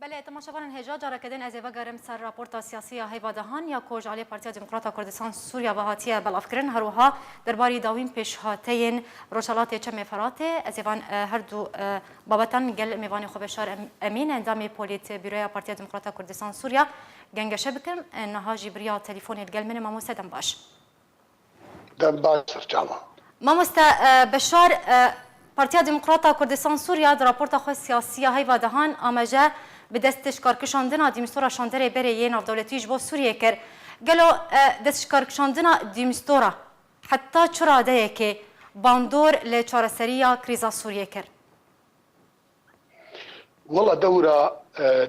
بله تماشاوان هجا جارا کدن از وگرم سر راپورتا سیاسی هیوا دهان یا کوج علی پارتیا دموکراتا کردستان سوریا بهاتیه بلافکرین هروها درباری داوین پیش هاتین روشالات چم فراته از وان هر دو بابتن گل میوان خوب شار امین اندام پولیت بیروی پارتیا دموکراتا کردستان سوریا گنگشه بکم نها جبریا تلفن گل من ماموس دم باش دم باش جاما ماموس بشار پارتیا دموکراتا کردستان سوریا در راپورتا خو سیاسی هیوا دهان آماجه به دستش کارکشاندنا دیمستورا شاندره بره یه ناف دولتیش با سوریه کر گلو دستش کارکشاندنا دیمستورا حتی چرا ده که باندور لچارسریا کریزا سوریه کر والله دورة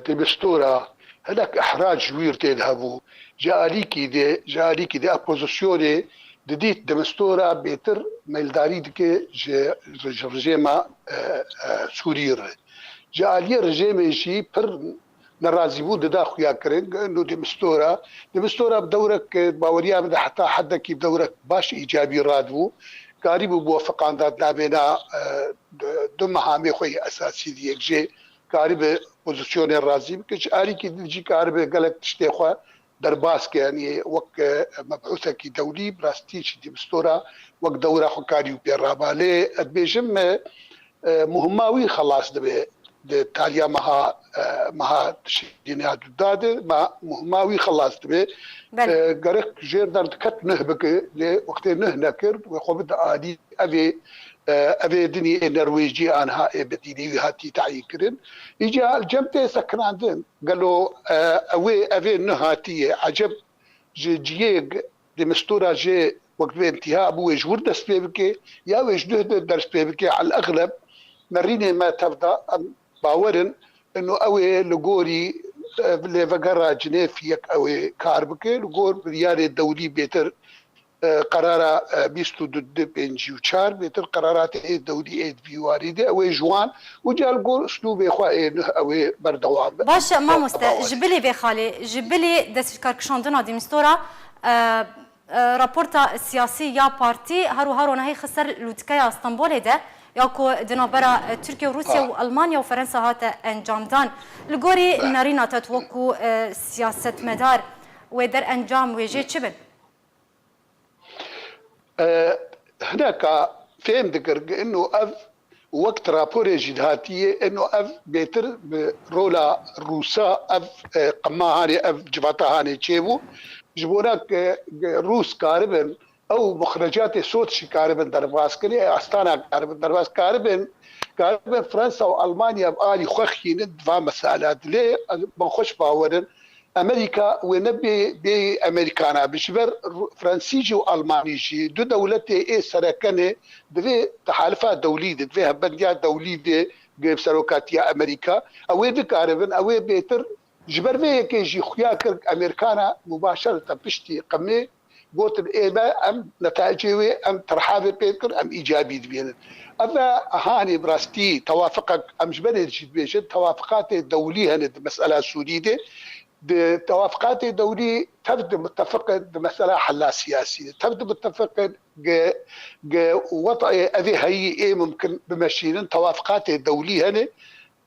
ديمستورا هناك إحراج وير تذهبوا جاليكي دي أبوزيسيوني ديت ديمستورا بيتر ميلداري دكي رجيما سورير جالي رجيما شي بر نرازي بو دا خويا كرنج انه ديمستورا بدورك باوريا من حتى حدا كي بدورك باش ايجابي رادو قريب بوافق عن ذات لابنا دم هامي خوي اساسي ديك جي قريب بوزيشن الرازي كش اري كي تجي قريب قالك تشتي خو درباسك يعني وك مبعوثه كي دولي براستيش ديمستورا وك دوره حكاري وبيرابالي ادبيجم مهماوي خلاص دبي تاليا مها تشدينها داد ما مهماوي خلاص دبي قرق جير دارت كت نهبك وقت نهنكر وخبد عادي ابي دني النرويجي انها بديني هاتي تعيكرن يجي الجمته سكن عندن قالوا اوي نهاتي عجب جيج دمستورا جي وقت انتهاء ابو يجور دس بيبكي يا وجده درس بيبكي على الاغلب مريني ما تبدا باورن انه اوي لغوري اللي فقرا جنيفيك اوي كاربكي لغور ريال الدولي بيتر قرار بيستو ضد بنجي وشار بيتر قرارات الدولي ايد في وارده اوي جوان وجا الجول اسلوب اخوا اوي بردوام باش ما مست جبلي بخالي جبلي دس كاركشاندنا دي مستورا راپورتا سیاسی یا پارتی هرو نهی خسر لودکای استانبول ده یا کو دنابرا ترکیه و روسیه و المانیا و فرنسا هات انجام دان لگوری نارینا تتوکو سیاست مدار و در انجام ویجه چه بن؟ هناك فهم ذكر انه وقت رابور جدهاتيه انه بيتر رولا روسا قماهاني جباتهاني تشيبو جبوناك روس كاربن او مخرجات صوت شي كاربن درباس كلي استانا كاربن درباس كاربن فرنسا والمانيا بالي خوخين دفا مسالات ليه بنخش باورن امريكا ونبي بامريكانا بشبر فرنسيجي والمانيجي دو دولتي اي سركنه دفي تحالفات دوليه دفي هبنديات دوليه دي سروكاتيا امريكا او بكاربن او بيتر جبر بيه كيجي خويا كرك امريكانا مباشره بشتي قمي قلت الايبا ام نتائجي ام ترحابي بيكر ام ايجابي دبين اما هاني براستي توافقك ام جبل بيش توافقات الدوليه هنا المساله السوريه توافقات الدوليه تبدو متفق بمساله حلها سياسيه تبدو متفق وضع هذه هي ممكن بمشينا توافقات الدوليه هنا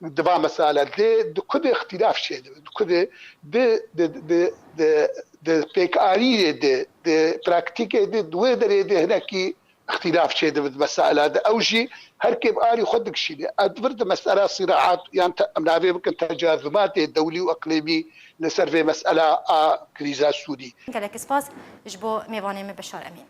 دبا مسألة دي كده اختلاف شيء كده دي بيكاري دي براكتيك دي دويدر دي هناك اختلاف شيء بالمسألة هذا أوجي هركب آلي خدك شيء أدبرد مسألة صراعات يعني منابع ممكن تجاذبات دولي وإقليمي نسر في مسألة كريزا سوري. كلك سباس جبو ميواني بشار أمين.